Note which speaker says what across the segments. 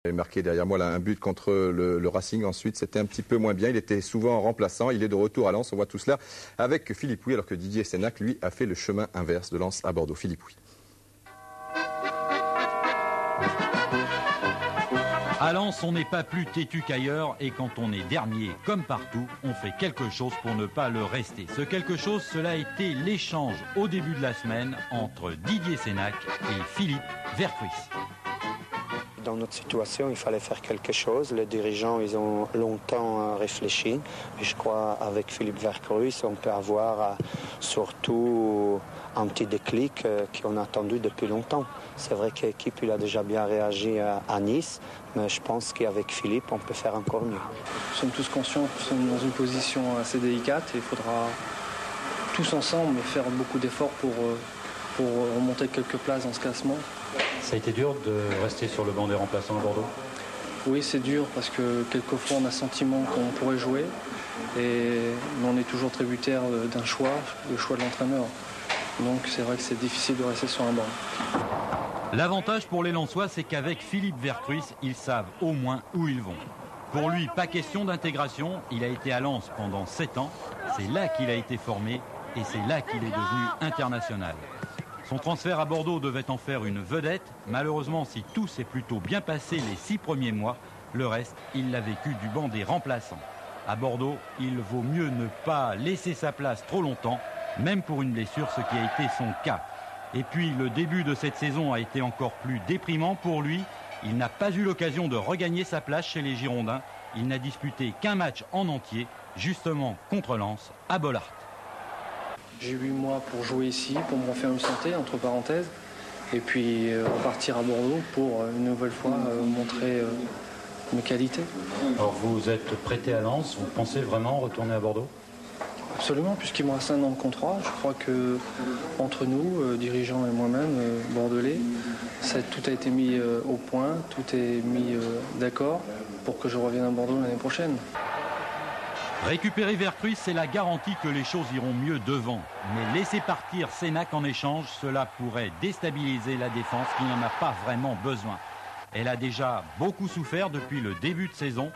Speaker 1: Il a marqué derrière moi là, un but contre le Racing. Ensuite, c'était un petit peu moins bien. Il était souvent remplaçant. Il est de retour à Lens. On voit tout cela avec Philippe Houy, alors que Didier Sénac, lui, a fait le chemin inverse de Lens à Bordeaux. Philippe Houy.
Speaker 2: À Lens, on n'est pas plus têtu qu'ailleurs et quand on est dernier, comme partout, on fait quelque chose pour ne pas le rester. Ce quelque chose, cela a été l'échange au début de la semaine entre Didier Sénac et Philippe Vercruys.
Speaker 3: Dans notre situation, il fallait faire quelque chose. Les dirigeants, ils ont longtemps réfléchi. Et je crois avec Philippe Vercruys, on peut avoir surtout un petit déclic qu'on a attendu depuis longtemps. C'est vrai que l'équipe il a déjà bien réagi à Nice, mais je pense qu'avec Philippe, on peut faire encore mieux.
Speaker 4: Nous sommes tous conscients que nous sommes dans une position assez délicate et il faudra tous ensemble faire beaucoup d'efforts pour remonter quelques places dans ce classement.
Speaker 5: Ça a été dur de rester sur le banc des remplaçants à Bordeaux?
Speaker 4: Oui, c'est dur parce que quelquefois on a le sentiment qu'on pourrait jouer et on est toujours tributaire d'un choix, le choix de l'entraîneur. Donc c'est vrai que c'est difficile de rester sur un banc.
Speaker 2: L'avantage pour les Lensois, c'est qu'avec Philippe Vercruys, ils savent au moins où ils vont. Pour lui, pas question d'intégration. Il a été à Lens pendant 7 ans. C'est là qu'il a été formé et c'est là qu'il est devenu international. Son transfert à Bordeaux devait en faire une vedette. Malheureusement, si tout s'est plutôt bien passé les 6 premiers mois, le reste, il l'a vécu du banc des remplaçants. À Bordeaux, il vaut mieux ne pas laisser sa place trop longtemps, même pour une blessure, ce qui a été son cas. Et puis, le début de cette saison a été encore plus déprimant pour lui. Il n'a pas eu l'occasion de regagner sa place chez les Girondins. Il n'a disputé qu'un match en entier, justement contre Lens, à Bollaert.
Speaker 4: J'ai 8 mois pour jouer ici, pour me refaire une santé, entre parenthèses, et puis repartir à Bordeaux pour une nouvelle fois montrer mes qualités.
Speaker 5: Alors vous êtes prêté à Lens, vous pensez vraiment retourner à Bordeaux?
Speaker 4: Absolument, puisqu'il me reste un an de contrat. Je crois que entre nous, dirigeants et moi-même, bordelais, tout a été mis au point, tout est mis d'accord pour que je revienne à Bordeaux l'année prochaine.
Speaker 2: Récupérer Vercruys, c'est la garantie que les choses iront mieux devant. Mais laisser partir Sénac en échange, cela pourrait déstabiliser la défense qui n'en a pas vraiment besoin. Elle a déjà beaucoup souffert depuis le début de saison.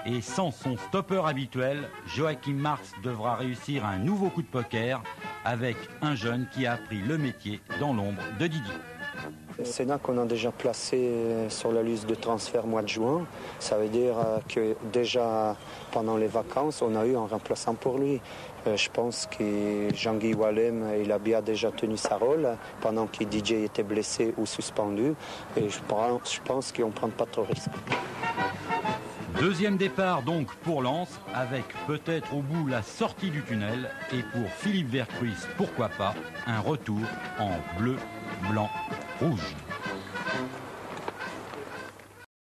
Speaker 2: Et sans son stopper habituel, Joachim Marx devra réussir un nouveau coup de poker avec un jeune qui a appris le métier dans l'ombre de Didier.
Speaker 3: Sénac, on a déjà placé sur la liste de transfert mois de juin. Ça veut dire que déjà pendant les vacances, on a eu un remplaçant pour lui. Je pense que Jean-Guy Wallem, il a bien déjà tenu sa rôle pendant que DJ était blessé ou suspendu. Et je pense qu'on ne prend pas trop de risques.
Speaker 2: Deuxième départ donc pour Lens, avec peut-être au bout la sortie du tunnel. Et pour Philippe Vercruys, pourquoi pas, un retour en bleu, blanc, rouge.